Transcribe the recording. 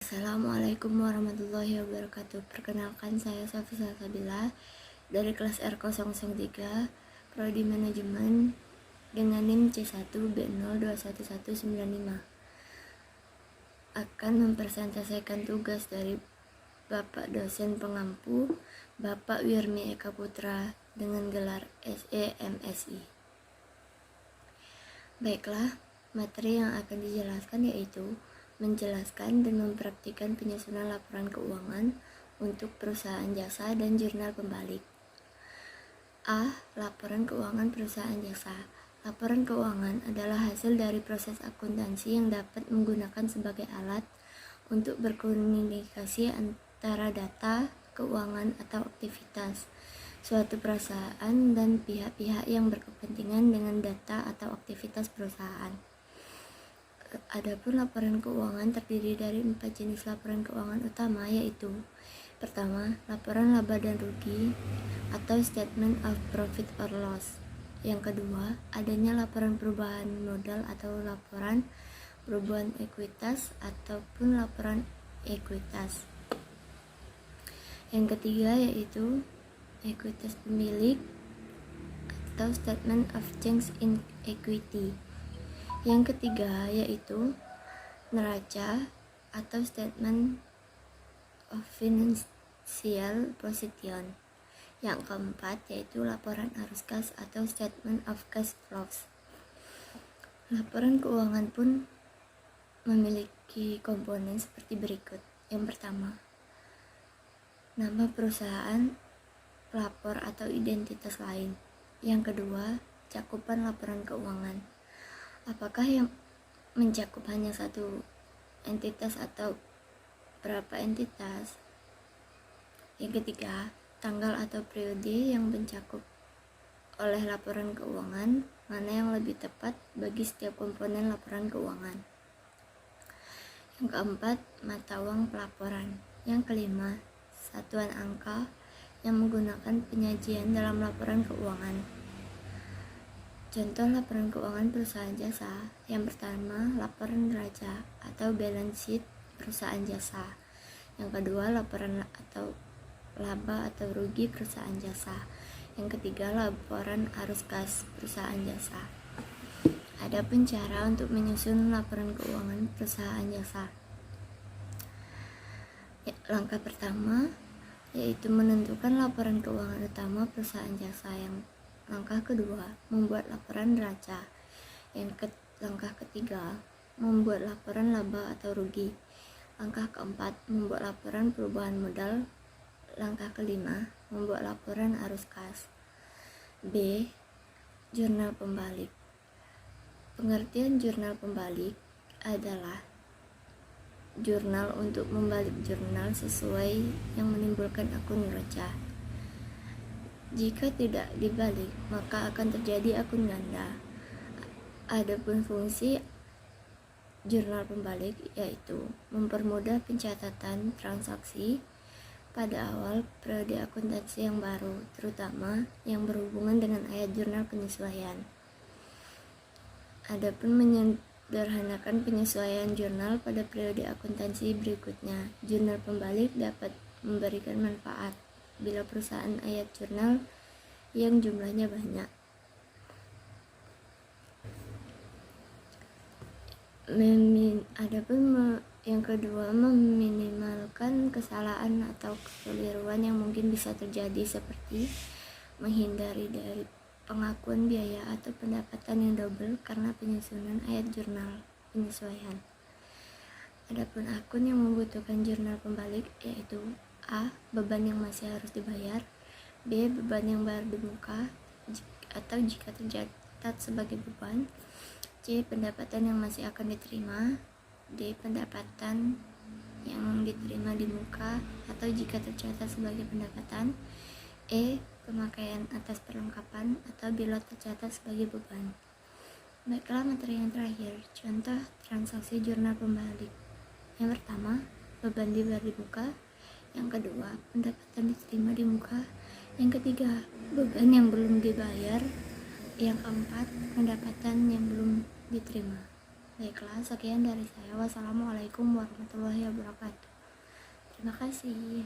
Assalamualaikum warahmatullahi wabarakatuh. Perkenalkan, saya Safi Salsabila dari kelas R003 Prodi Manajemen dengan NIM C1B021195. Akan mempresentasikan tugas dari Bapak dosen pengampu Bapak Wirmi Eka Putra dengan gelar SE MSI. Baiklah, materi yang akan dijelaskan yaitu menjelaskan dan mempraktikkan penyusunan laporan keuangan untuk perusahaan jasa dan jurnal pembalik. A. Laporan keuangan perusahaan jasa. Laporan keuangan adalah hasil dari proses akuntansi yang dapat menggunakan sebagai alat untuk berkomunikasi antara data, keuangan atau aktivitas suatu perusahaan dan pihak-pihak yang berkepentingan dengan data atau aktivitas perusahaan. Adapun laporan keuangan terdiri dari 4 jenis laporan keuangan utama, yaitu: pertama, laporan laba dan rugi atau statement of profit or loss. Yang kedua, adanya laporan perubahan modal atau laporan perubahan ekuitas ataupun laporan ekuitas. Yang ketiga yaitu ekuitas pemilik atau statement of change in equity. Yang ketiga yaitu neraca atau statement of financial position. Yang keempat yaitu laporan arus kas atau statement of cash flows. Laporan keuangan pun memiliki komponen seperti berikut. Yang pertama, nama perusahaan, pelapor atau identitas lain. Yang kedua, cakupan laporan keuangan. Apakah yang mencakup hanya satu entitas atau berapa entitas? Yang ketiga, tanggal atau periode yang mencakup oleh laporan keuangan, mana yang lebih tepat bagi setiap komponen laporan keuangan. Yang keempat, mata uang pelaporan. Yang kelima, satuan angka yang menggunakan penyajian dalam laporan keuangan. Contoh laporan keuangan perusahaan jasa. Yang pertama, laporan neraca atau balance sheet perusahaan jasa. Yang kedua, laporan atau laba atau rugi perusahaan jasa. Yang ketiga, laporan arus kas perusahaan jasa. Adapun cara untuk menyusun laporan keuangan perusahaan jasa. Langkah pertama yaitu menentukan laporan keuangan utama perusahaan jasa. Langkah kedua, membuat laporan neraca. Langkah ketiga, membuat laporan laba atau rugi. Langkah keempat, membuat laporan perubahan modal. Langkah kelima, membuat laporan arus kas. B. Jurnal pembalik. Pengertian jurnal pembalik adalah jurnal untuk membalik jurnal sesuai yang menimbulkan akun neraca. Jika tidak dibalik, maka akan terjadi akun ganda. Adapun fungsi jurnal pembalik yaitu mempermudah pencatatan transaksi pada awal periode akuntansi yang baru, terutama yang berhubungan dengan ayat jurnal penyesuaian. Adapun menyederhanakan penyesuaian jurnal pada periode akuntansi berikutnya. Jurnal pembalik dapat memberikan manfaat bila perusahaan ayat jurnal yang jumlahnya banyak. Adapun yang kedua, meminimalkan kesalahan atau kekeliruan yang mungkin bisa terjadi, seperti menghindari dari pengakuan biaya atau pendapatan yang double karena penyusunan ayat jurnal penyesuaian. Adapun akun yang membutuhkan jurnal pembalik yaitu: A. Beban yang masih harus dibayar. B. Beban yang baru di muka atau jika tercatat sebagai beban. C. Pendapatan yang masih akan diterima. D. Pendapatan yang diterima di muka atau jika tercatat sebagai pendapatan. E. Pemakaian atas perlengkapan atau bila tercatat sebagai beban. Baiklah, materi yang terakhir, contoh transaksi jurnal pembalik. Yang pertama, beban dibayar di muka. Yang kedua, pendapatan diterima di muka. Yang ketiga, beban yang belum dibayar. Yang keempat, pendapatan yang belum diterima. Baiklah, sekian dari saya. Wassalamualaikum warahmatullahi wabarakatuh. Terima kasih.